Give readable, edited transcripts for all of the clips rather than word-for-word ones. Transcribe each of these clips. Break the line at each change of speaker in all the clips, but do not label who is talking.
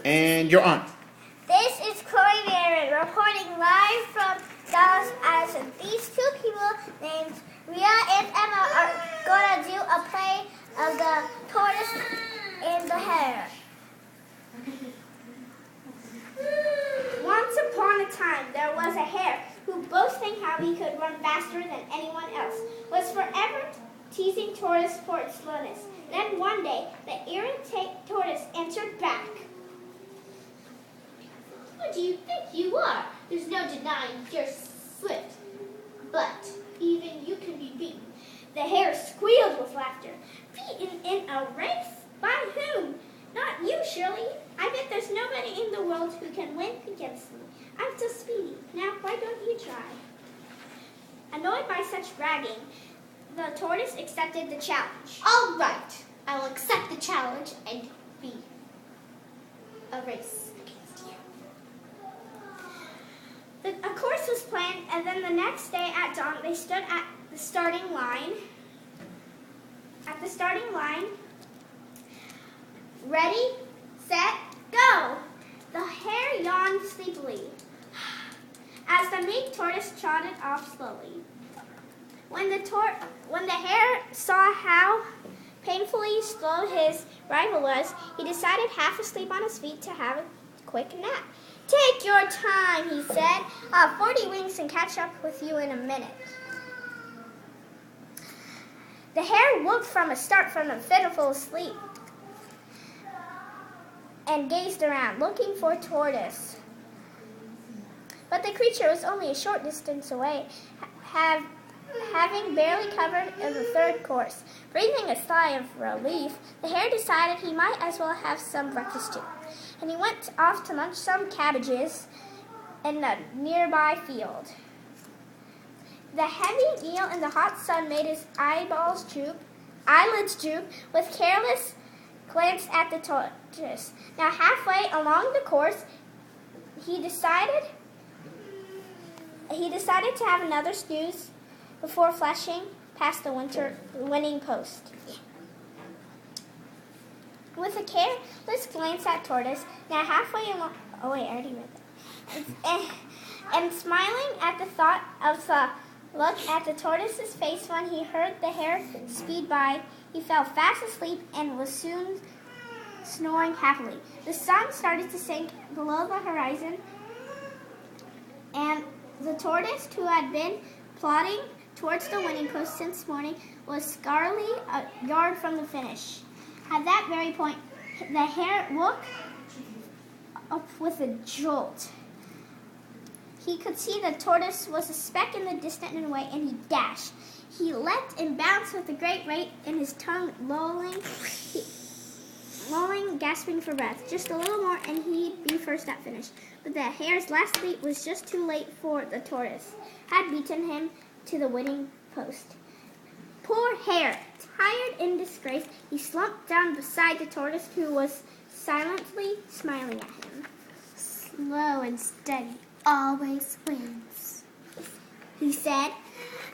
And you're on.
This is Chloe Barrett reporting live from Dallas, Addison. These two people named Riya and Emma are going to do a play of the tortoise and the hare. Once upon a time, there was a hare who, boasting how he could run faster than anyone else, was forever teasing Tortoise for its slowness. Then one day, the irritated Tortoise answered back.
Who do you think you are? There's no denying you're swift, but even you can be beaten.
The hare squealed with laughter. Beaten in a race? By whom? Not you, surely. I bet there's nobody in the world who can win against me. I'm so speedy. Now, why don't you try? Annoyed by such bragging, the tortoise accepted the challenge.
All right, I will accept the challenge and be a race against you.
A course was planned, and then the next day at dawn, they stood at the starting line. Ready, set, go! The hare yawned sleepily as the meek tortoise trotted off slowly. When the hare saw how painfully slow his rival was, he decided, half asleep on his feet, to have a quick nap. Take your time, he said. I'll have 40 winks and catch up with you in a minute. The hare woke from a start from a fitful sleep and gazed around, looking for Tortoise. But the creature was only a short distance away, having barely covered the third course. Breathing a sigh of relief, the hare decided he might as well have some breakfast too, and he went off to munch some cabbages in a nearby field. The heavy meal in the hot sun made his eyelids droop with careless glance at the tortoise. Now halfway along the course, he decided to have another snooze before flashing past the winning post. With a careless glance at Tortoise, now halfway along, I already read that. And smiling at the thought of the look at the Tortoise's face when he heard the hare speed by, he fell fast asleep and was soon snoring happily. The sun started to sink below the horizon, and the tortoise, who had been plodding towards the winning post since morning, was scarcely a yard from the finish. At that very point, the hare woke up with a jolt. He could see the tortoise was a speck in the distance and away, and he dashed. He leapt and bounced with a great rate, and his tongue lolling, gasping for breath. Just a little more, and he'd be first at finish. But the hare's last leap was just too late, for the tortoise had beaten him to the winning post. Poor hare! Tired in disgrace, he slumped down beside the tortoise, who was silently smiling at him.
Slow and steady always wins,
he said.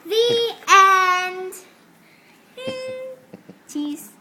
The end. Cheese.